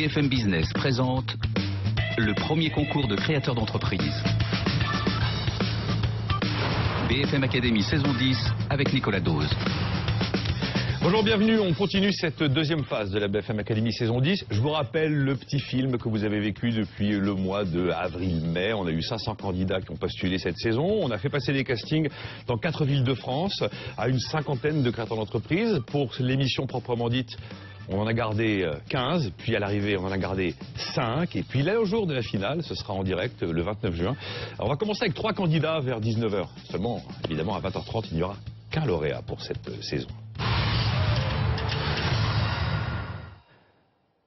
BFM Business présente le premier concours de créateurs d'entreprise. BFM Academy saison 10 avec Nicolas Dose. Bonjour, bienvenue. On continue cette deuxième phase de la BFM Academy saison 10. Je vous rappelle le petit film que vous avez vécu depuis le mois de avril-mai. On a eu 500 candidats qui ont postulé cette saison. On a fait passer des castings dans 4 villes de France à une cinquantaine de créateurs d'entreprise. Pour l'émission proprement dite, on en a gardé 15, puis à l'arrivée on en a gardé 5, et puis là au jour de la finale, ce sera en direct le 29 juin. Alors on va commencer avec 3 candidats vers 19h. Seulement, évidemment, à 20h30, il n'y aura qu'un lauréat pour cette saison.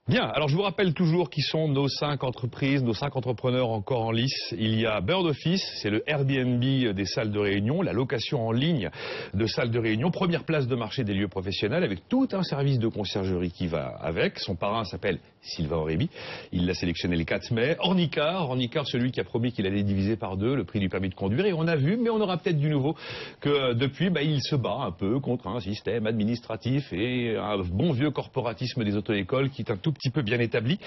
Bien, alors je vous rappelle toujours qui sont nos 5 entreprises, nos 5 entrepreneurs encore en lice. Il y a Bird Office, c'est le Airbnb des salles de réunion, la location en ligne de salles de réunion, première place de marché des lieux professionnels avec tout un service de conciergerie qui va avec. Son parrain s'appelle Sylvain Aurébi, il l'a sélectionné le 4 mai. Ornicar, celui qui a promis qu'il allait diviser par 2 le prix du permis de conduire, et on a vu, mais on aura peut-être du nouveau, que depuis, il se bat un peu contre un système administratif et un bon vieux corporatisme des auto-écoles qui est un tout petit peu bien établi,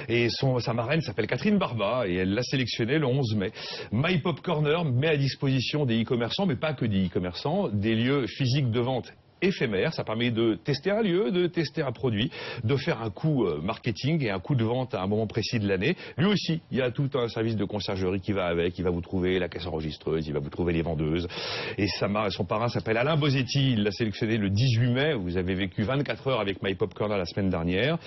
et sa marraine s'appelle Catherine Barba et elle l'a sélectionné le 11 mai. My Pop Corner met à disposition des e-commerçants, mais pas que des e-commerçants, des lieux physiques de vente éphémère. Ça permet de tester un lieu, de tester un produit, de faire un coup marketing et un coup de vente à un moment précis de l'année. Lui aussi, il y a tout un service de conciergerie qui va avec. Il va vous trouver la caisse enregistreuse, il va vous trouver les vendeuses. Et son parrain s'appelle Alain Bosetti. Il l'a sélectionné le 18 mai. Vous avez vécu 24 heures avec My Pop Corner la semaine dernière.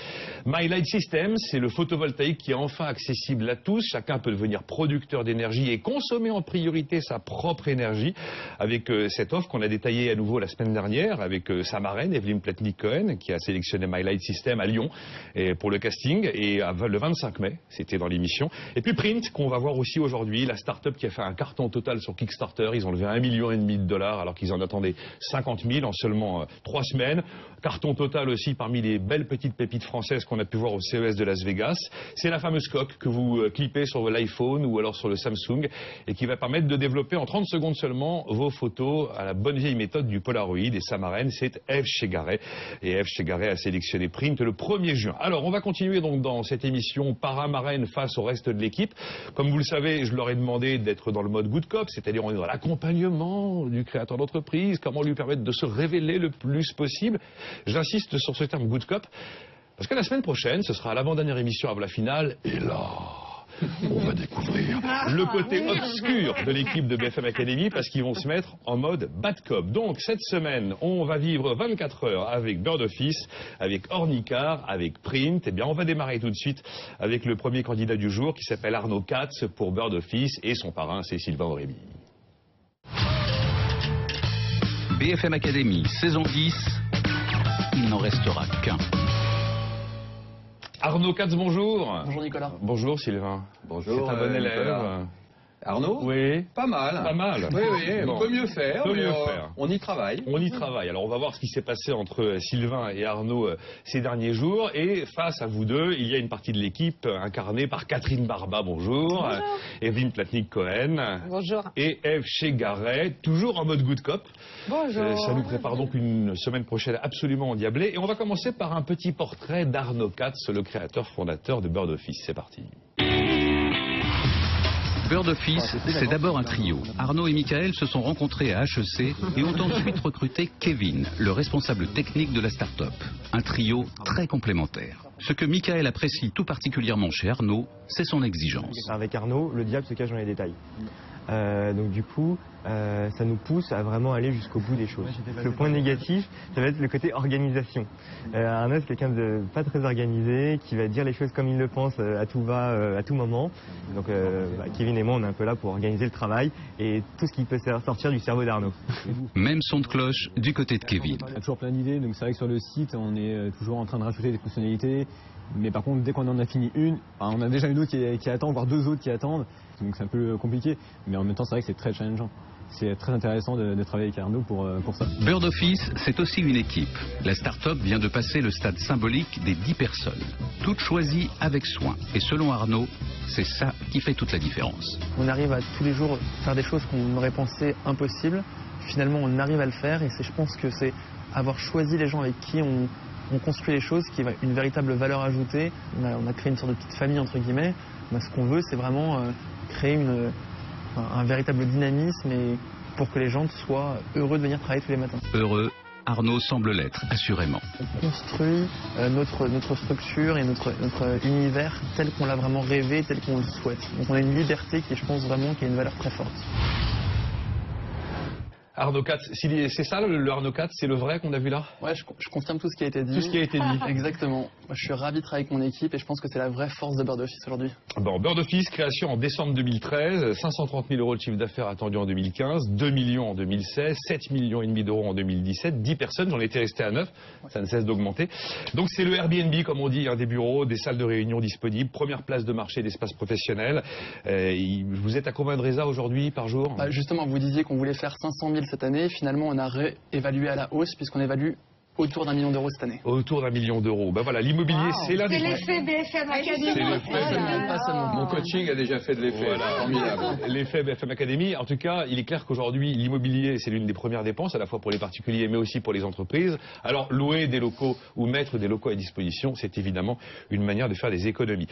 My Light System, c'est le photovoltaïque qui est enfin accessible à tous. Chacun peut devenir producteur d'énergie et consommer en priorité sa propre énergie avec cette offre qu'on a détaillée à nouveau la semaine dernière, avec sa marraine, Evelyne Platnik-Cohen, qui a sélectionné My Light System à Lyon pour le casting, et le 25 mai, c'était dans l'émission. Et puis Print, qu'on va voir aussi aujourd'hui, la start-up qui a fait un carton total sur Kickstarter. Ils ont levé $1,5 million alors qu'ils en attendaient 50 000 en seulement 3 semaines. Carton total aussi parmi les belles petites pépites françaises qu'on a pu voir au CES de Las Vegas. C'est la fameuse coque que vous clippez sur l'iPhone ou alors sur le Samsung et qui va permettre de développer en 30 secondes seulement vos photos à la bonne vieille méthode du Polaroid. Et sa marraine, c'est Ève Chegaray. Et Ève Chegaray a sélectionné Print le 1er juin. Alors, on va continuer donc dans cette émission parrain-marraine face au reste de l'équipe. Comme vous le savez, je leur ai demandé d'être dans le mode good cop, c'est-à-dire on est dans l'accompagnement du créateur d'entreprise, comment lui permettre de se révéler le plus possible. J'insiste sur ce terme good cop, parce que la semaine prochaine, ce sera l'avant-dernière émission avant la finale, et là, on va découvrir le côté obscur de l'équipe de BFM Academy, parce qu'ils vont se mettre en mode bad cop. Donc cette semaine, on va vivre 24 heures avec Bird Office, avec Ornicar, avec Print. Eh bien, on va démarrer tout de suite avec le premier candidat du jour qui s'appelle Arnaud Katz pour Bird Office, et son parrain, c'est Sylvain Aurébi. BFM Academy saison 10, il n'en restera qu'un. Arnaud Katz, bonjour. Bonjour Nicolas. Bonjour Sylvain. Bonjour. C'est un bon élève. Nicolas. Arnaud? Oui. Pas mal. Pas mal. Oui, bon. On peut mieux faire. On y travaille. On y travaille. Alors on va voir ce qui s'est passé entre Sylvain et Arnaud ces derniers jours. Et face à vous deux, il y a une partie de l'équipe incarnée par Catherine Barba, bonjour. Bonjour. Evelyne Platnik-Cohen. Bonjour. Et Ève Chegaray, toujours en mode good cop. Bonjour. Ça nous prépare donc une semaine prochaine absolument endiablée. Et on va commencer par un petit portrait d'Arnaud Katz, le créateur fondateur de Bird Office. C'est parti. Bird Office, c'est d'abord un trio. Arnaud et Michael se sont rencontrés à HEC et ont ensuite recruté Kevin, le responsable technique de la start-up. Un trio très complémentaire. Ce que Michael apprécie tout particulièrement chez Arnaud, c'est son exigence. Avec Arnaud, le diable se cache dans les détails. Donc du coup, ça nous pousse à vraiment aller jusqu'au bout des choses. Le point négatif, ça va être le côté organisation. Arnaud, c'est quelqu'un de pas très organisé, qui va dire les choses comme il le pense, à tout va, à tout moment. Donc Kevin et moi, on est un peu là pour organiser le travail et tout ce qui peut sortir du cerveau d'Arnaud. Même son de cloche du côté de Kevin. On a toujours plein d'idées, donc c'est vrai que sur le site, on est toujours en train de rajouter des fonctionnalités. Mais par contre, dès qu'on en a fini une, on a déjà une autre qui attend, voire 2 autres qui attendent. Donc c'est un peu compliqué. Mais en même temps, c'est vrai que c'est très challengeant. C'est très intéressant de travailler avec Arnaud pour ça. Bird Office, c'est aussi une équipe. La start-up vient de passer le stade symbolique des 10 personnes. Toutes choisies avec soin. Et selon Arnaud, c'est ça qui fait toute la différence. On arrive à tous les jours faire des choses qu'on aurait pensé impossibles. Finalement, on arrive à le faire et je pense que c'est avoir choisi les gens avec qui on on construit les choses qui ont une véritable valeur ajoutée. On a créé une sorte de petite famille entre guillemets. Ce qu'on veut, c'est vraiment créer un véritable dynamisme et pour que les gens soient heureux de venir travailler tous les matins. Heureux, Arnaud semble l'être, assurément. On construit notre structure et notre univers tel qu'on l'a vraiment rêvé, tel qu'on le souhaite. Donc on a une liberté qui, je pense vraiment, qui a une valeur très forte. Arnaud Katz, c'est ça le Arnaud Katz, c'est le vrai qu'on a vu là? Ouais, je confirme tout ce qui a été dit. Tout ce qui a été dit. Exactement. Moi, je suis ravi de travailler avec mon équipe et je pense que c'est la vraie force de Bird Office aujourd'hui. Bon, Bird Office, création en décembre 2013, 530 000 € de chiffre d'affaires attendu en 2015, 2 millions en 2016, 7 millions et demi d'euros en 2017, 10 personnes, j'en étais resté à 9, ça ne cesse d'augmenter. Donc c'est le Airbnb, comme on dit, des bureaux, des salles de réunion disponibles, première place de marché d'espace professionnel. Vous êtes à combien de résas aujourd'hui par jour? Justement, vous disiez qu'on voulait faire 500 000 cette année. Finalement, on a réévalué à la hausse puisqu'on évalue autour d'1 million d'euros cette année. Autour d'1 million d'euros. Ben voilà, l'immobilier, c'est l'un des... C'est l'effet BFM Academy. Pas seulement. Mon coaching a déjà fait de l'effet. Voilà. Formidable. L'effet BFM Academy. En tout cas, il est clair qu'aujourd'hui, l'immobilier, c'est l'une des premières dépenses, à la fois pour les particuliers, mais aussi pour les entreprises. Alors, louer des locaux ou mettre des locaux à disposition, c'est évidemment une manière de faire des économies.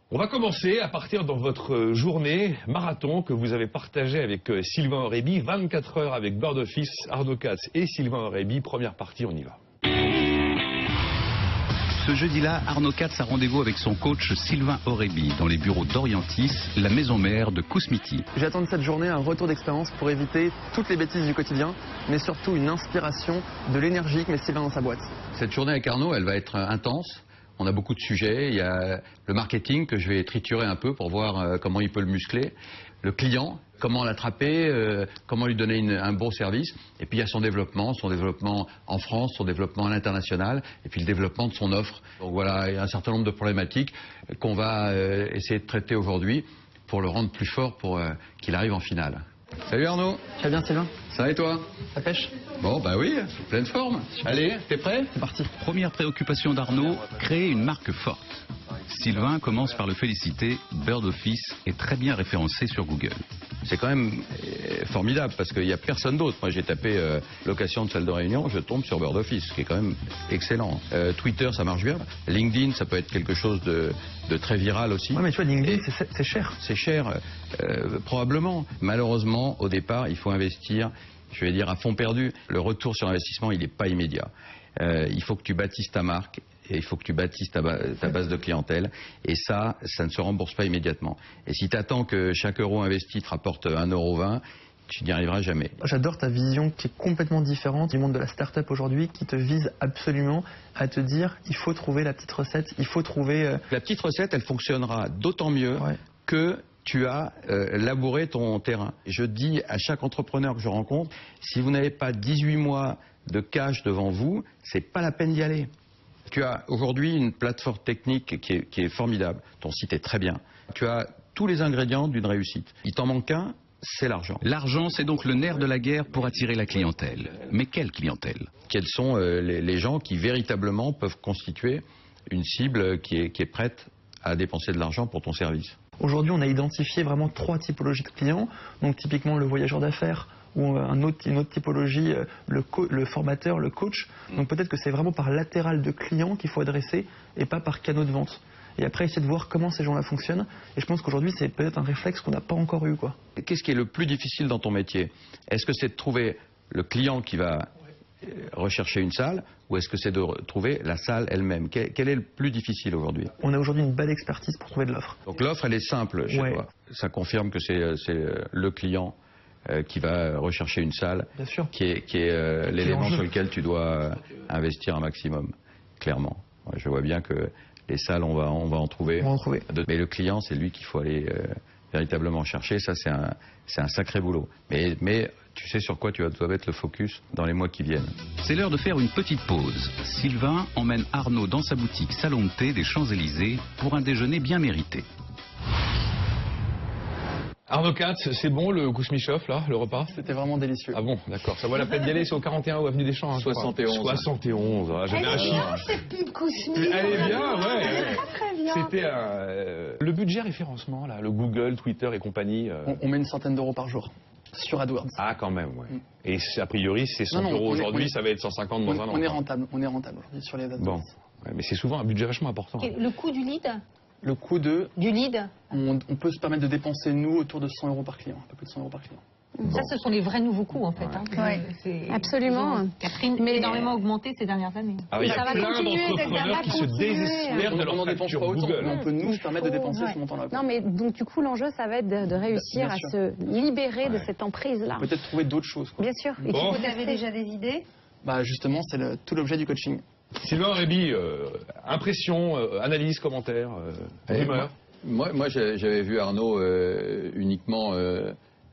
On va commencer à partir dans votre journée marathon que vous avez partagée avec Sylvain Aurébi, 24 heures avec Bird Office, Arnaud Katz et Sylvain Aurébi. Première partie, on y va. Ce jeudi-là, Arnaud Katz a rendez-vous avec son coach Sylvain Aurébi dans les bureaux d'Orientis, la maison mère de Kousmiti. J'attends de cette journée un retour d'expérience pour éviter toutes les bêtises du quotidien, mais surtout une inspiration, de l'énergie que met Sylvain dans sa boîte. Cette journée avec Arnaud, elle va être intense. On a beaucoup de sujets. Il y a le marketing que je vais triturer un peu pour voir comment il peut le muscler. Le client, comment l'attraper, comment lui donner un bon service. Et puis il y a son développement en France, son développement à l'international, et puis le développement de son offre. Donc voilà, il y a un certain nombre de problématiques qu'on va essayer de traiter aujourd'hui pour le rendre plus fort pour qu'il arrive en finale. Salut Arnaud. Tu vas bien Sylvain? Ça va et toi? Ça pêche? Bon bah oui, pleine forme. Allez, t'es prêt? C'est parti. Première préoccupation d'Arnaud, créer une marque forte. Sylvain commence par le féliciter, Bird Office est très bien référencé sur Google. C'est quand même formidable parce qu'il n'y a personne d'autre. Moi j'ai tapé location de salle de réunion, je tombe sur Bird Office, qui est quand même excellent. Twitter ça marche bien, LinkedIn ça peut être quelque chose de très viral aussi. Ouais mais tu vois LinkedIn c'est cher. C'est cher, probablement. Malheureusement au départ il faut investir, je vais dire à fond perdu. Le retour sur investissement il n'est pas immédiat. Il faut que tu bâtisses ta marque. Et il faut que tu bâtisses ta base de clientèle. Et ça ne se rembourse pas immédiatement. Et si tu attends que chaque euro investi te rapporte 1,20 €, tu n'y arriveras jamais. J'adore ta vision qui est complètement différente du monde de la start-up aujourd'hui, qui te vise absolument à te dire il faut trouver la petite recette, il faut trouver... La petite recette, elle fonctionnera d'autant mieux que tu as labouré ton terrain. Je dis à chaque entrepreneur que je rencontre, si vous n'avez pas 18 mois de cash devant vous, c'est pas la peine d'y aller. Tu as aujourd'hui une plateforme technique qui est formidable. Ton site est très bien. Tu as tous les ingrédients d'une réussite. Il t'en manque un, c'est l'argent. L'argent, c'est donc le nerf de la guerre pour attirer la clientèle. Mais quelle clientèle? Quels sont les gens qui véritablement peuvent constituer une cible qui est prête à dépenser de l'argent pour ton service? Aujourd'hui, on a identifié vraiment 3 typologies de clients. Donc typiquement le voyageur d'affaires, ou une autre typologie, le formateur, le coach. Donc peut-être que c'est vraiment par latéral de clients qu'il faut adresser et pas par canaux de vente. Et après, essayer de voir comment ces gens-là fonctionnent. Et je pense qu'aujourd'hui, c'est peut-être un réflexe qu'on n'a pas encore eu, quoi. Qu'est-ce qui est le plus difficile dans ton métier? Est-ce que c'est de trouver le client qui va rechercher une salle ou est-ce que c'est de trouver la salle elle-même? Quel est le plus difficile aujourd'hui? On a aujourd'hui une belle expertise pour trouver de l'offre. Donc l'offre, elle est simple chez toi. Ça confirme que c'est le client qui va rechercher une salle, qui est l'élément sur lequel tu dois investir un maximum, clairement. Je vois bien que les salles, on va en trouver. Mais le client, c'est lui qu'il faut aller véritablement chercher. Ça, c'est un sacré boulot. Mais tu sais sur quoi tu dois mettre le focus dans les mois qui viennent. C'est l'heure de faire une petite pause. Sylvain emmène Arnaud dans sa boutique Salon de thé des Champs-Élysées pour un déjeuner bien mérité. Arnaud Katz, c'est bon le Kousmichov là, le repas? C'était vraiment délicieux. Ah bon, d'accord. Ça vaut la peine d'y aller, c'est au 41 ou avenue des Champs. 71. 71, j'avais un chiffre. Cette pub Kousmi. Elle est bien, ouais. Très bien. C'était le budget référencement là, le Google, Twitter et compagnie. On met une centaine d'euros par jour. sur AdWords. Ah, quand même, ouais. Et a priori, c'est 100 euros aujourd'hui, ça va être 150 dans un an. On est rentable aujourd'hui sur les AdWords. Bon, ouais, mais c'est souvent un budget vachement important. Et le coût du lead? Le coût du lead, on peut se permettre de dépenser, nous, autour de 100 euros par client, un peu plus de 100 euros par client. Ça, ce sont les vrais nouveaux coûts, en fait. Ouais. Absolument. Catherine, mais énormément augmenté ces dernières années. Ah, il y a plein d'entrepreneurs qui se désespèrent de leur facture Google. On peut nous se permettre de dépenser ce montant-là. Non, mais donc du coup, l'enjeu, ça va être de réussir à se libérer de cette emprise-là. Peut-être trouver d'autres choses. Bien sûr. Et vous avez déjà des idées? Bah justement, c'est tout l'objet du coaching. Sylvain Réby, impression, analyse, commentaire, rumeur. Moi j'avais vu Arnaud uniquement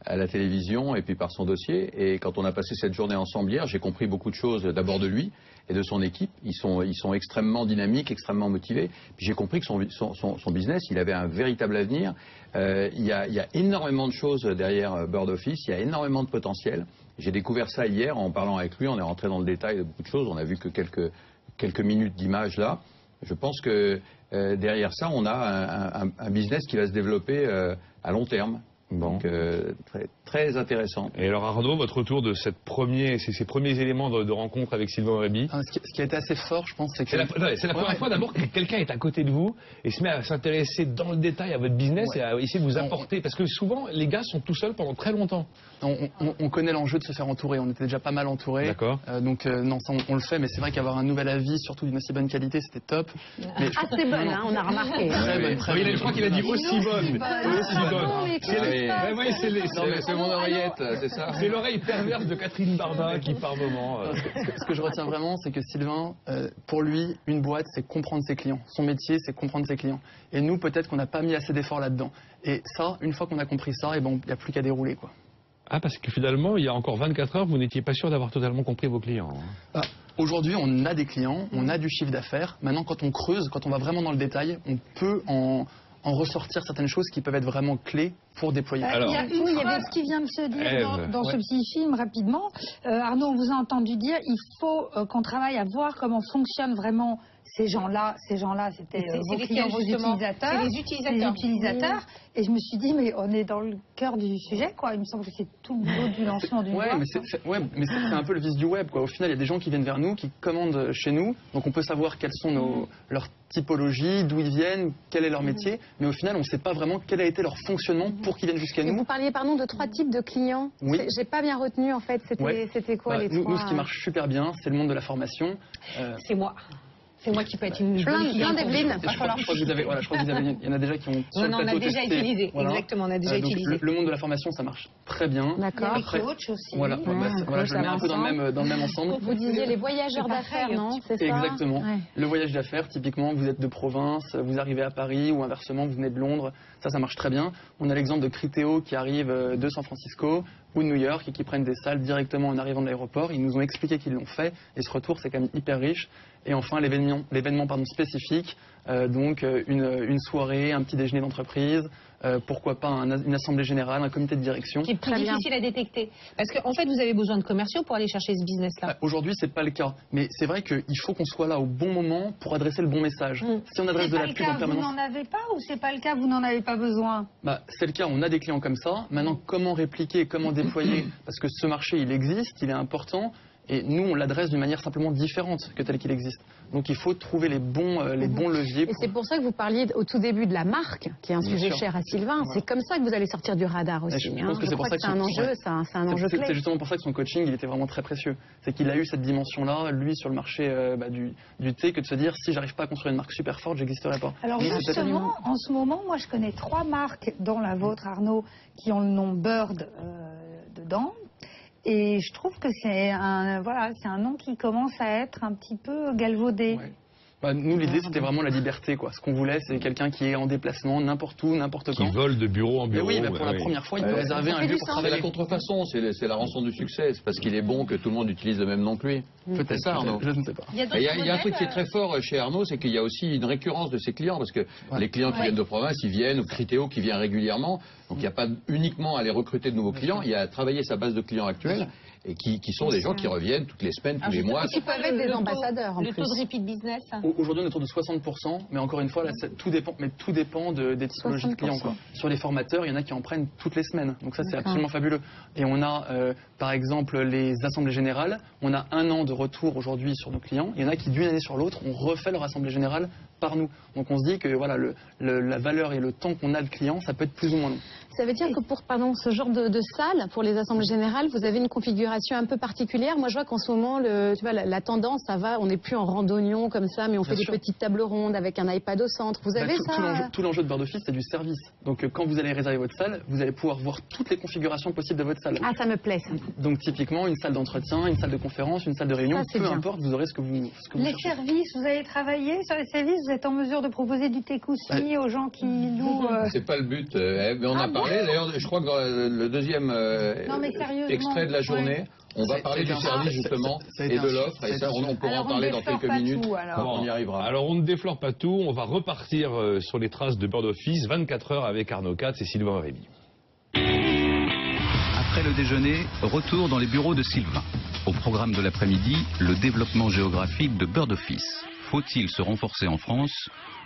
à la télévision et puis par son dossier. Et quand on a passé cette journée ensemble hier, j'ai compris beaucoup de choses d'abord de lui et de son équipe. Ils sont extrêmement dynamiques, extrêmement motivés. Puis j'ai compris que son business, il avait un véritable avenir. Il y a énormément de choses derrière Bird Office, il y a énormément de potentiel. J'ai découvert ça hier en parlant avec lui, on est rentré dans le détail de beaucoup de choses. On a vu que quelques minutes d'image là. Je pense que derrière ça, on a un business qui va se développer à long terme. Donc très intéressant. Et alors Arnaud, votre retour de ces premiers éléments de rencontre avec Sylvain Réby? Ce qui a été assez fort, je pense, c'est que... C'est la première fois d'abord que quelqu'un est à côté de vous et se met à s'intéresser dans le détail à votre business et à essayer de vous apporter. Parce que souvent, les gars sont tout seuls pendant très longtemps. On connaît l'enjeu de se faire entourer. On était déjà pas mal entourés. D'accord. Donc non, ça, on le fait, mais c'est vrai qu'avoir un nouvel avis, surtout d'une aussi bonne qualité, c'était top. Mais assez bonne, hein, on a remarqué. Très bonne, très bonne. Je crois qu'il a dit aussi bonne. Aussi bonne. C'est mon oreillette, c'est ça. C'est l'oreille perverse de Catherine Barba qui par moment... Ce que je retiens vraiment, c'est que Sylvain, pour lui, une boîte, c'est comprendre ses clients. Son métier, c'est comprendre ses clients. Et nous, peut-être qu'on n'a pas mis assez d'efforts là-dedans. Et ça, une fois qu'on a compris ça, il n'y a plus qu'à dérouler, quoi. Ah, parce que finalement, il y a encore 24 heures, vous n'étiez pas sûr d'avoir totalement compris vos clients. Aujourd'hui, on a des clients, on a du chiffre d'affaires. Maintenant, quand on creuse, quand on va vraiment dans le détail, on peut en ressortir certaines choses qui peuvent être vraiment clés pour déployer. Alors, il y avait ce qui vient de se dire dans ce petit film rapidement. Arnaud, on vous a entendu dire il faut qu'on travaille à voir comment fonctionnent vraiment ces gens-là, c'était vos clients, vos utilisateurs. C'est les utilisateurs. Et je me suis dit, mais on est dans le cœur du sujet, quoi. Il me semble que c'est tout le boulot du lancement d'une boîte. Mais c'est un peu le vice du web, quoi. Au final, il y a des gens qui viennent vers nous, qui commandent chez nous. Donc on peut savoir quelles sont leurs typologies, d'où ils viennent, quel est leur métier. Mais au final, on ne sait pas vraiment quel a été leur fonctionnement pour qu'ils viennent jusqu'à nous. Vous parliez, pardon, de 3 types de clients. Oui. J'ai pas bien retenu, en fait. C'était quoi les 3 Nous, ce qui marche super bien, c'est le monde de la formation. C'est moi. C'est moi qui peux être une plein d'Evelyne. Je crois que vous avez, il y en a déjà qui ont sur le plateau on a déjà testé. utilisé. Voilà. Exactement, on a déjà utilisé. Le monde de la formation, ça marche très bien. D'accord. Les coachs aussi. Voilà, je le mets un peu dans le même ensemble. Vous disiez les voyageurs d'affaires, non? C'est ça? Exactement. Le voyage d'affaires, typiquement, vous êtes de province, vous arrivez à Paris ou inversement, vous venez de Londres. Ça marche très bien. On a l'exemple de Criteo qui arrive de San Francisco ou de New York et qui prennent des salles directement en arrivant de l'aéroport. Ils nous ont expliqué qu'ils l'ont fait et ce retour, c'est quand même hyper riche. Et enfin, l'événement spécifique, donc une soirée, un petit déjeuner d'entreprise, pourquoi pas une assemblée générale, un comité de direction. Qui est plus difficile à détecter. Parce qu'en fait, vous avez besoin de commerciaux pour aller chercher ce business-là. Aujourd'hui, c'est pas le cas. Mais c'est vrai qu'il faut qu'on soit là au bon moment pour adresser le bon message. Si on adresse de la pub en permanence... Vous n'en avez pas ou c'est pas le cas, vous n'en avez pas besoin? C'est le cas, on a des clients comme ça. Maintenant, comment répliquer, comment déployer? Parce que ce marché, il existe, il est important. Et nous, on l'adresse d'une manière simplement différente que telle qu'il existe. Donc il faut trouver les bons leviers. Et c'est pour ça que vous parliez au tout début de la marque, qui est un sujet cher à Sylvain. Voilà. C'est comme ça que vous allez sortir du radar aussi. Je pense que c'est pour ça que c'est un enjeu, c'est un enjeu clé. C'est justement pour ça que son coaching, il était vraiment très précieux. C'est qu'il a eu cette dimension-là, lui, sur le marché du thé, que de se dire, si j'arrive pas à construire une marque super forte, j'existerai pas. Alors justement, en ce moment, moi, je connais 3 marques, dont la vôtre, Arnaud, qui ont le nom Bird dedans. Et je trouve que c'est un nom qui commence à être un petit peu galvaudé. Ouais. Nous, l'idée, c'était vraiment la liberté, quoi. Ce qu'on voulait, c'est quelqu'un qui est en déplacement, n'importe où, n'importe quand. Qui vole de bureau en bureau. Et oui, pour la première fois, il peut réserver un lieu pour travailler. La contrefaçon, c'est la rançon du succès. C'est parce qu'il est bon que tout le monde utilise le même nom que lui. Peut-être ça, Arnaud. Je ne sais pas. Il y a un truc qui est très fort chez Arnaud, c'est qu'il y a aussi une récurrence de ses clients. Parce que les clients qui viennent de province, ils viennent, ou Criteo qui vient régulièrement. Donc il n'y a pas uniquement à aller recruter de nouveaux clients, il y a à travailler sa base de clients actuelle et qui sont des gens qui reviennent toutes les semaines, tous les mois. Qui peuvent être des ambassadeurs en plus. Le taux de repeat business. Aujourd'hui, on est autour de 60%, mais encore une fois, là, tout dépend des typologies de clients, quoi. Sur les formateurs, il y en a qui en prennent toutes les semaines. Donc ça, c'est absolument fabuleux. Et on a, par exemple, les assemblées générales. On a 1 an de retour aujourd'hui sur nos clients. Il y en a qui, d'une année sur l'autre, ont refait leur assemblée générale par nous. Donc on se dit que voilà, la valeur et le temps qu'on a de clients, ça peut être plus ou moins long. Ça veut dire que pour ce genre de salle, pour les assemblées générales, vous avez une configuration un peu particulière. Moi, je vois qu'en ce moment, la tendance, ça va, on n'est plus en randonnion comme ça, mais on fait des petites tables rondes avec un iPad au centre. Vous avez ça Tout l'enjeu de Bird Office, c'est du service. Donc quand vous allez réserver votre salle, vous allez pouvoir voir toutes les configurations possibles de votre salle. Ah, ça me plaît, ça. Donc typiquement, une salle d'entretien, une salle de conférence, une salle de réunion, peu importe, vous aurez ce que vous les cherchez. services, vous avez travaillé sur les services, vous êtes en mesure de proposer du tekoussi aux gens qui louent... C'est pas le but, mais on a parlé, d'ailleurs, je crois que dans le deuxième extrait de la journée, on va parler du service justement et de l'offre, et ça on pourra en parler dans quelques minutes, on y arrivera. Alors on ne déflore pas tout, on va repartir sur les traces de Bird Office, 24 heures avec Arnaud Katz et Sylvain Rémy. Après le déjeuner, retour dans les bureaux de Sylvain. Au programme de l'après-midi, le développement géographique de Bird Office. Faut-il se renforcer en France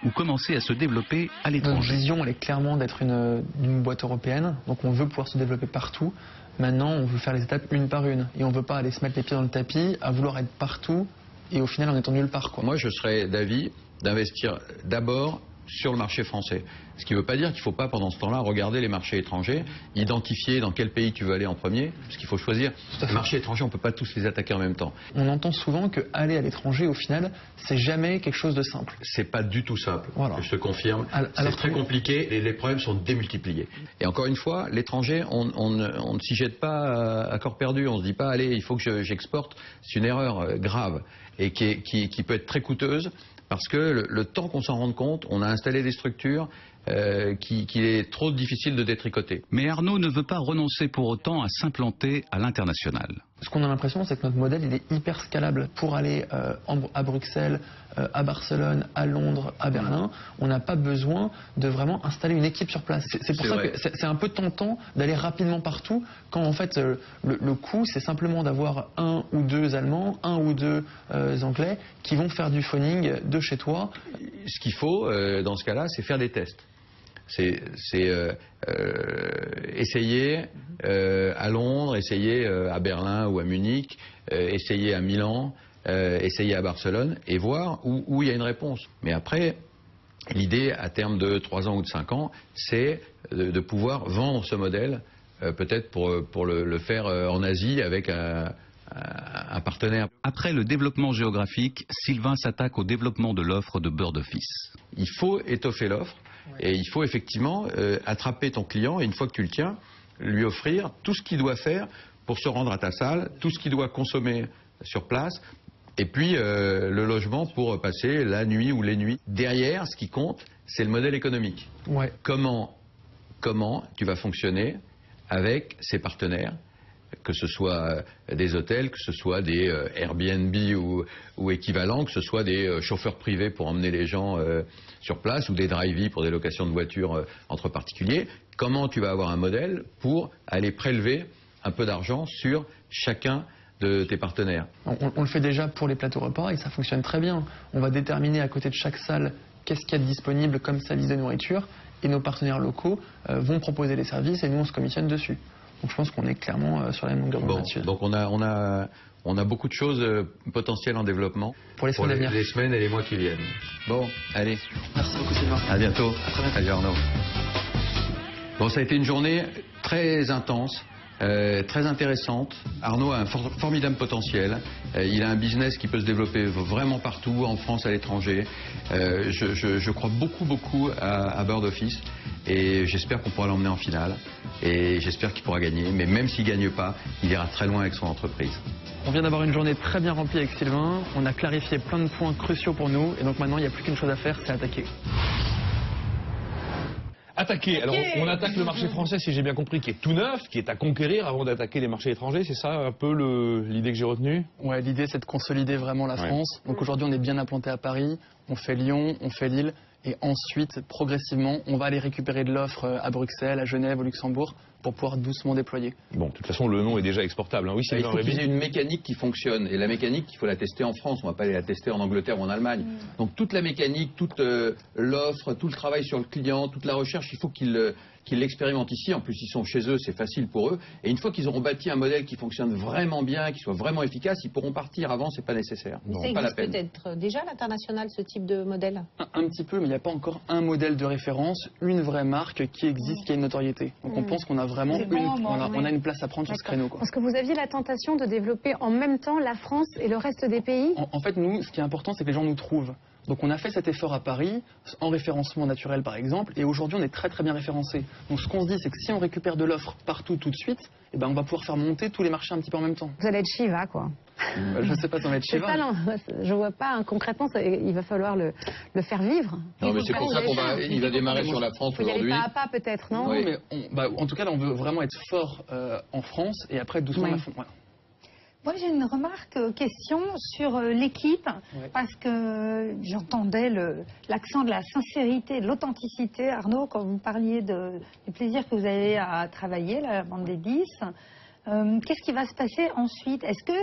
ou commencer à se développer à l'étranger? Notre vision, elle est clairement d'être une boîte européenne, donc on veut pouvoir se développer partout. Maintenant, on veut faire les étapes une par une, et on ne veut pas aller se mettre les pieds dans le tapis, à vouloir être partout, et au final, en étant nulle part, quoi. Moi, je serais d'avis d'investir d'abord sur le marché français. Ce qui ne veut pas dire qu'il ne faut pas, pendant ce temps-là, regarder les marchés étrangers, identifier dans quel pays tu veux aller en premier, parce qu'il faut choisir. Les marchés étrangers, on ne peut pas tous les attaquer en même temps. On entend souvent que aller à l'étranger, au final, c'est jamais quelque chose de simple. C'est pas du tout simple, voilà. Je te confirme. C'est très compliqué et les problèmes sont démultipliés. Et encore une fois, l'étranger, on ne s'y jette pas à corps perdu. On ne se dit pas, allez, il faut que j'exporte. C'est une erreur grave et qui peut être très coûteuse. Parce que le temps qu'on s'en rende compte, on a installé des structures qu'il est trop difficile de détricoter. Mais Arnaud ne veut pas renoncer pour autant à s'implanter à l'international. Ce qu'on a l'impression, c'est que notre modèle, il est hyper scalable. Pour aller à Bruxelles, à Barcelone, à Londres, à Berlin, on n'a pas besoin de vraiment installer une équipe sur place. C'est pour ça que c'est un peu tentant d'aller rapidement partout, quand en fait le coût, c'est simplement d'avoir 1 ou 2 Allemands, 1 ou 2 Anglais qui vont faire du phoning de chez toi. Ce qu'il faut, dans ce cas-là, c'est faire des tests. C'est essayer à Londres, essayer à Berlin ou à Munich, essayer à Milan, essayer à Barcelone et voir où il y a une réponse. Mais après, l'idée à terme de 3 ans ou de 5 ans, c'est de pouvoir vendre ce modèle, peut-être pour le faire en Asie avec un partenaire. Après le développement géographique, Sylvain s'attaque au développement de l'offre de Bird Office. Il faut étoffer l'offre. Et il faut effectivement attraper ton client et une fois que tu le tiens, lui offrir tout ce qu'il doit faire pour se rendre à ta salle, tout ce qu'il doit consommer sur place et puis le logement pour passer la nuit ou les nuits. Derrière, ce qui compte, c'est le modèle économique. Ouais. Comment tu vas fonctionner avec ces partenaires, que ce soit des hôtels, que ce soit des Airbnb ou équivalents, que ce soit des chauffeurs privés pour emmener les gens sur place ou des drive-in pour des locations de voitures entre particuliers. Comment tu vas avoir un modèle pour aller prélever un peu d'argent sur chacun de tes partenaires? On le fait déjà pour les plateaux repas et ça fonctionne très bien. On va déterminer à côté de chaque salle qu'est-ce qu'il y a de disponible comme service de nourriture et nos partenaires locaux vont proposer les services et nous on se commissionne dessus. Donc je pense qu'on est clairement sur la même longueur d'onde là-dessus. Donc on a beaucoup de choses potentielles en développement pour les semaines à venir. Les semaines et les mois qui viennent. Bon, allez. Merci beaucoup Sylvain. À bientôt. À très bientôt. Salut Arnaud. Bon, ça a été une journée très intense. Très intéressante. Arnaud a un formidable potentiel. Il a un business qui peut se développer vraiment partout, en France, à l'étranger. Je crois beaucoup à Bird Office et j'espère qu'on pourra l'emmener en finale et j'espère qu'il pourra gagner. Mais même s'il ne gagne pas, il ira très loin avec son entreprise. On vient d'avoir une journée très bien remplie avec Sylvain. On a clarifié plein de points cruciaux pour nous et donc maintenant il n'y a plus qu'une chose à faire, c'est attaquer. Attaquer. Alors on attaque le marché français, si j'ai bien compris, qui est tout neuf, qui est à conquérir avant d'attaquer les marchés étrangers. C'est ça un peu l'idée que j'ai retenue? Ouais, l'idée c'est de consolider vraiment la France. Donc aujourd'hui on est bien implanté à Paris, on fait Lyon, on fait Lille Et ensuite, progressivement, on va aller récupérer de l'offre à Bruxelles, à Genève, au Luxembourg, pour pouvoir doucement déployer. Bon, de toute façon, le nom est déjà exportable. Hein. Oui, il faut qu'il y ait une mécanique qui fonctionne. Et la mécanique, il faut la tester en France. On ne va pas aller la tester en Angleterre ou en Allemagne. Donc toute la mécanique, toute l'offre, tout le travail sur le client, toute la recherche, il faut qu'ils l'expérimentent ici. En plus, ils sont chez eux, c'est facile pour eux. Et une fois qu'ils auront bâti un modèle qui fonctionne vraiment bien, qui soit vraiment efficace, ils pourront partir. Avant, c'est pas nécessaire. Ça existe peut-être déjà à l'international, ce type de modèle? Un petit peu, mais il n'y a pas encore un modèle de référence, une vraie marque qui existe, qui a une notoriété. Donc on pense qu'on a vraiment on a une place à prendre sur ce créneau. Parce que vous aviez la tentation de développer en même temps la France et le reste des pays? En fait, nous, ce qui est important, c'est que les gens nous trouvent. Donc on a fait cet effort à Paris, en référencement naturel par exemple, et aujourd'hui on est très très bien référencé. Donc ce qu'on se dit, c'est que si on récupère de l'offre partout tout de suite, eh ben, on va pouvoir faire monter tous les marchés un petit peu en même temps. Vous allez être Shiva, quoi. Je ne sais pas si on va être Shiva. Non, je vois pas, hein, concrètement, il va falloir le faire vivre. Non, mais c'est pour ça qu'il va démarrer sur la France aujourd'hui. Il y aller pas à pas peut-être, non? Oui, mais en tout cas là on veut vraiment être fort en France et après doucement la France. Voilà. Moi, j'ai une question sur l'équipe, parce que j'entendais l'accent de la sincérité, de l'authenticité, Arnaud, quand vous parliez du plaisir que vous avez à travailler, la bande des 10. Qu'est-ce qui va se passer ensuite? Est-ce que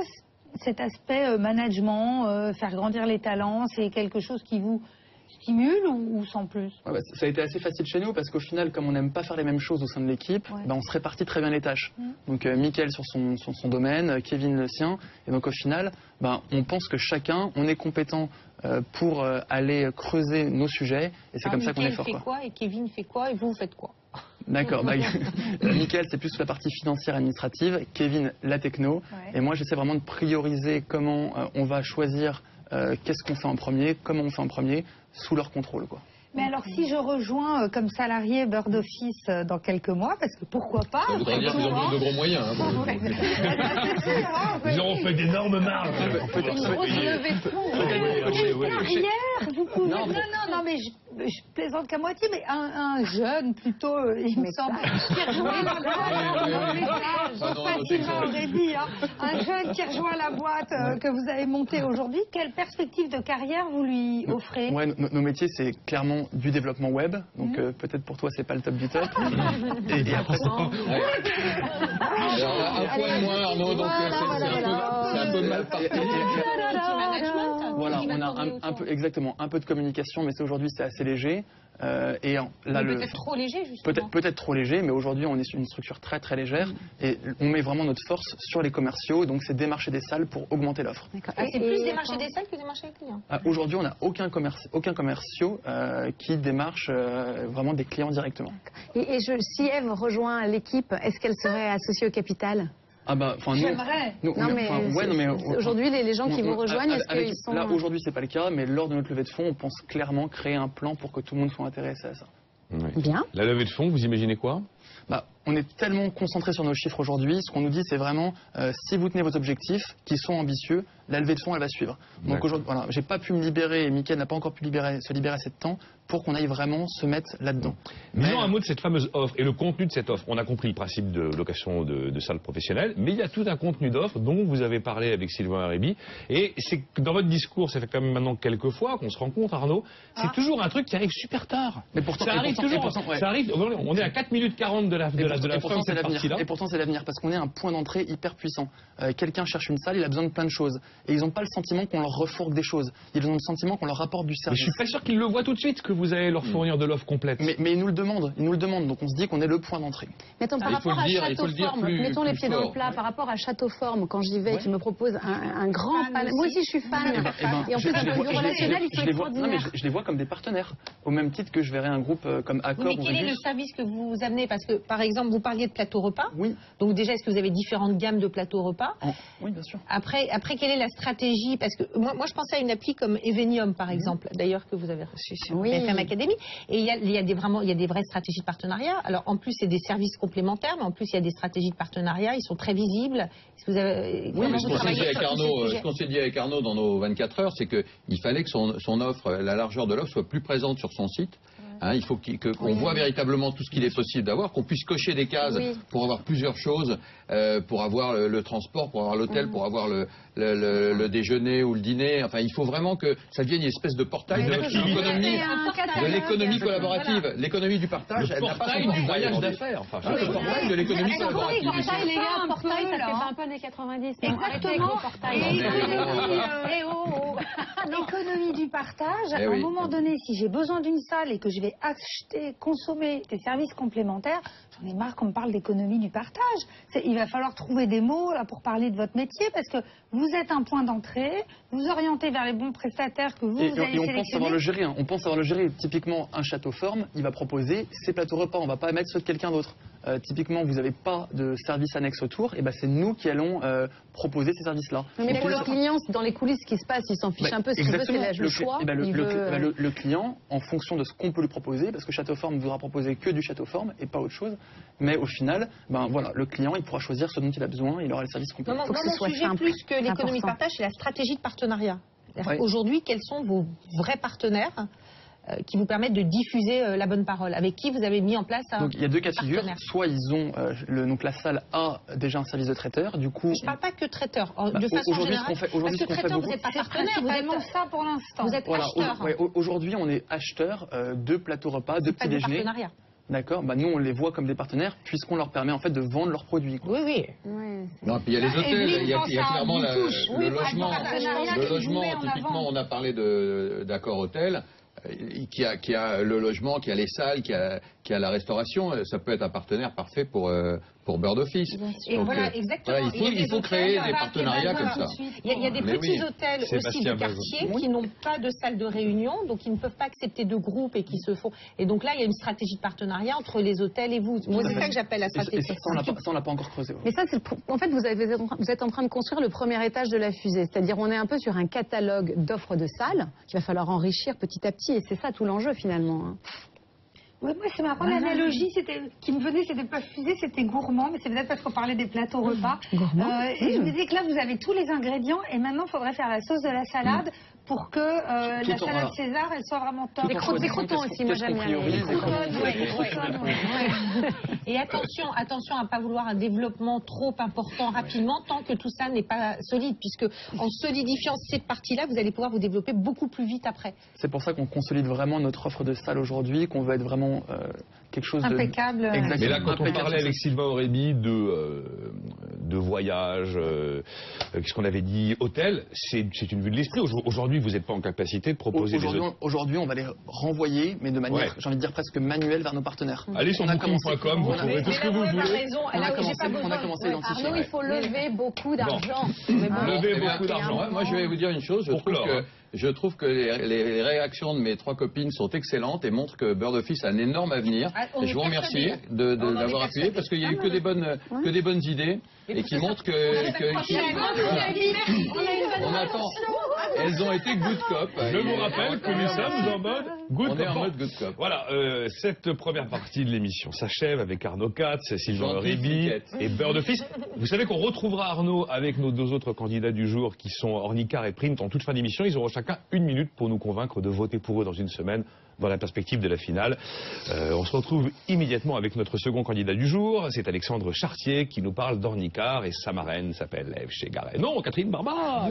cet aspect management, faire grandir les talents, c'est quelque chose qui vous stimule ou sans plus? Ça a été assez facile chez nous parce qu'au final, comme on n'aime pas faire les mêmes choses au sein de l'équipe, on se répartit très bien les tâches. Donc Mickaël sur son domaine, Kevin le sien, et donc au final, on pense que chacun, on est compétent pour aller creuser nos sujets, et c'est comme ça qu'on est fort. Mickaël fait quoi et Kevin fait quoi et vous faites quoi? D'accord, Mickaël c'est plus la partie financière administrative, Kevin la techno, et moi j'essaie vraiment de prioriser comment on va choisir qu'est-ce qu'on fait en premier, comment on fait en premier, sous leur contrôle, quoi. Mais alors, si je rejoins comme salarié Bird Office dans quelques mois, parce que pourquoi pas? Ça voudrait dire qu'ils ont de gros moyens. Ils auront fait d'énormes marges. Une grosse levée de fonds. Carrière, vous pouvez... Non, mais je plaisante qu'à moitié, mais un jeune plutôt, il me semble, qui rejoint un jeune qui rejoint la boîte que vous avez montée aujourd'hui, quelle perspective de carrière vous lui offrez? Nos métiers, c'est clairement du développement web, donc peut-être pour toi c'est pas le top du top. et après alors, un point de moins, Arnaud, donc c'est un peu mal parti. Voilà, on a exactement un peu de communication, mais aujourd'hui c'est assez léger. Et là, peut-être trop léger, justement. Peut-être trop léger, mais aujourd'hui on est sur une structure très très légère et on met vraiment notre force sur les commerciaux, donc c'est démarcher des salles pour augmenter l'offre. C'est plus démarcher des salles que démarcher les clients? Aujourd'hui on n'a aucun commerciaux qui démarche vraiment des clients directement. Et si Eve rejoint l'équipe, est-ce qu'elle serait associée au capital? J'aimerais. Aujourd'hui, les gens qui vous rejoignent, est-ce qu'ils sont... Là, aujourd'hui, c'est pas le cas, mais lors de notre levée de fonds, on pense clairement créer un plan pour que tout le monde soit intéressé à ça. Bien. La levée de fonds, vous imaginez quoi? On est tellement concentré sur nos chiffres aujourd'hui, ce qu'on nous dit, c'est vraiment, si vous tenez vos objectifs, qui sont ambitieux, la levée de fonds, elle va suivre. Donc aujourd'hui, voilà, j'ai pas pu me libérer, et Mickaël n'a pas encore pu se libérer assez de temps pour qu'on aille vraiment se mettre là-dedans. Disons un mot de cette fameuse offre et le contenu de cette offre. On a compris le principe de location de salles professionnelles, mais il y a tout un contenu d'offre dont vous avez parlé avec Sylvain Arébi. Et c'est dans votre discours, ça fait quand même maintenant quelques fois qu'on se rend compte, Arnaud, c'est toujours un truc qui arrive super tard. Mais pourtant, ça arrive toujours. Ça arrive, on est à 4 minutes 40 de la fin de cette partie-là. Et pourtant, c'est l'avenir, parce qu'on est un point d'entrée hyper puissant. Quelqu'un cherche une salle, il a besoin de plein de choses. Et ils n'ont pas le sentiment qu'on leur refourgue des choses. Ils ont le sentiment qu'on leur rapporte du service. Mais je suis pas sûr qu'ils le voient tout de suite, que vous allez leur fournir de l'offre complète. Mais ils nous le demandent. Donc on se dit qu'on est le point d'entrée. Mettons par rapport à Château-Forme, mettons les pieds dans le plat, par rapport à Château-Forme, quand j'y vais, qui me propose un grand palais. Moi aussi, je suis fan. Et en plus, d'un point de vue relationnel, ils sont extraordinaires. Je les vois comme des partenaires, au même titre que je verrais un groupe comme Accor. Mais quel est le service que vous amenez? Parce que, par exemple, vous parliez de plateau repas. Oui. Donc déjà, est-ce que vous avez différentes gammes de plateaux repas? Oui, bien sûr. Après, quelle est la stratégie? Parce que moi, je pensais à une appli comme Evenium, par exemple, d'ailleurs, que vous avez reçu sur BFM Academy. Et il y a des vraies stratégies de partenariat. Alors, en plus, c'est des services complémentaires, mais en plus, il y a des stratégies de partenariat. Ils sont très visibles. Est-ce que vous avez... Oui, mais ce qu'on s'est dit avec Arnaud dans nos 24 heures, c'est qu'il fallait que son offre, la largeur de l'offre, soit plus présente sur son site. Hein, il faut qu'on voit véritablement tout ce qu'il est possible d'avoir, qu'on puisse cocher des cases pour avoir plusieurs choses, pour avoir le transport, pour avoir l'hôtel, pour avoir le déjeuner ou le dîner. Enfin, il faut vraiment que ça devienne une espèce de portail de l'économie collaborative. L'économie du partage, elle n'a pas son du voyage d'affaires. Enfin, le portail de l'économie collaborative. Portail, les gars, portail, ça fait un peu années 90. Exactement. L'économie du partage, à un moment donné, si j'ai besoin d'une salle et que je vais acheter, consommer des services complémentaires, j'en ai marre qu'on me parle d'économie du partage. Il va falloir trouver des mots là, pour parler de votre métier, parce que vous êtes un point d'entrée, vous orientez vers les bons prestataires que vous allez sélectionner. On pense savoir le gérer. Hein. On pense savoir le gérer. Typiquement, un château forme, il va proposer ses plateaux repas. On ne va pas mettre ceux de quelqu'un d'autre. Typiquement, vous n'avez pas de service annexe autour, et ben c'est nous qui allons proposer ces services-là. Mais pour le client, dans les coulisses, ce qui se passe, il s'en fiche un peu. Ce qu'il veut, c'est le choix. Le client, en fonction de ce qu'on peut lui proposer, parce que Château Forme voudra proposer que du Château Forme et pas autre chose, mais au final, voilà, le client, il pourra choisir ce dont il a besoin, il aura le service complet. Mon sujet, plus que l'économie de partage, c'est la stratégie de partenariat. Aujourd'hui, quels sont vos vrais partenaires qui vous permettent de diffuser la bonne parole? Avec qui vous avez mis en place un Donc il y a deux cas de figure. Soit ils ont, donc la salle a déjà un service de traiteur, du coup... Je ne parle pas que traiteur, de façon générale, parce que traiteur, vous n'êtes pas partenaire, vous êtes ça pour l'instant. Vous êtes acheteur. Aujourd'hui, on est acheteur de plateaux repas, de petits déjeuners. D'accord. Nous, on les voit comme des partenaires puisqu'on leur permet en fait de vendre leurs produits. Oui. Non, puis il y a les hôtels, il y a clairement le logement. Le logement, typiquement, on a parlé d'accord hôtel. Qui a le logement, qui a les salles, qui a la restauration, ça peut être un partenaire parfait pour Bird Office. Et donc, voilà, exactement. Il faut créer des partenariats comme ça. Il y a des petits hôtels aussi de quartier qui n'ont pas de salle de réunion, donc ils ne peuvent pas accepter de groupes et qui se font. Et donc là, il y a une stratégie de partenariat entre les hôtels et vous. Moi, c'est ça que j'appelle la stratégie. Ça, on l'a pas encore creusé. Mais ça, en fait, vous êtes en train de construire le premier étage de la fusée. C'est-à-dire, on est un peu sur un catalogue d'offres de salles qu'il va falloir enrichir petit à petit. Et c'est ça tout l'enjeu, finalement. Oui, moi, c'est marrant. L'analogie qui me venait, c'était pas fusée, c'était gourmand, mais c'est peut-être parce qu'on parlait des plateaux repas. Et je me disais que là, vous avez tous les ingrédients, et maintenant, il faudrait faire la sauce de la salade pour que la salade César, elle soit vraiment top. Des croutons aussi, moi j'aime bien. Et attention à ne pas vouloir un développement trop important rapidement, tant que tout ça n'est pas solide, puisque en solidifiant cette partie-là, vous allez pouvoir vous développer beaucoup plus vite après. C'est pour ça qu'on consolide vraiment notre offre de salle aujourd'hui, qu'on veut être vraiment quelque chose impeccable. Mais là, quand on parlait avec Sylvain Aurébi de voyage, qu'est-ce qu'on avait dit, hôtel, c'est une vue de l'esprit. Aujourd'hui, vous n'êtes pas en capacité de proposer des hôtels. Aujourd'hui, on va les renvoyer, mais de manière, j'ai envie de dire, presque manuelle vers nos partenaires. Allez sur booking.com, vous trouverez tout ce que vous voulez. On a commencé à identifier. Arnaud, il faut lever beaucoup d'argent. Lever beaucoup d'argent. Moi, je vais vous dire une chose. Je trouve que les réactions de mes trois copines sont excellentes et montrent que Bird Office a un énorme avenir. Et je vous remercie d'avoir appuyé parce qu'il n'y a eu que des bonnes idées et qui montrent que... On attend. Elles ont été good cop. Je vous rappelle que nous sommes en mode good cop. On est en mode good cop. Voilà, cette première partie de l'émission s'achève avec Arnaud Katz, Sylvain Aurébi et Bird Office. Vous savez qu'on retrouvera Arnaud avec nos deux autres candidats du jour qui sont Ornicar et Print en toute fin d'émission. Ils auront chacun 1 minute pour nous convaincre de voter pour eux dans une semaine dans la perspective de la finale. On se retrouve immédiatement avec notre second candidat du jour. C'est Alexandre Chartier qui nous parle d'Ornicar et sa marraine s'appelle Ève Chegaray. Non, Catherine Barba.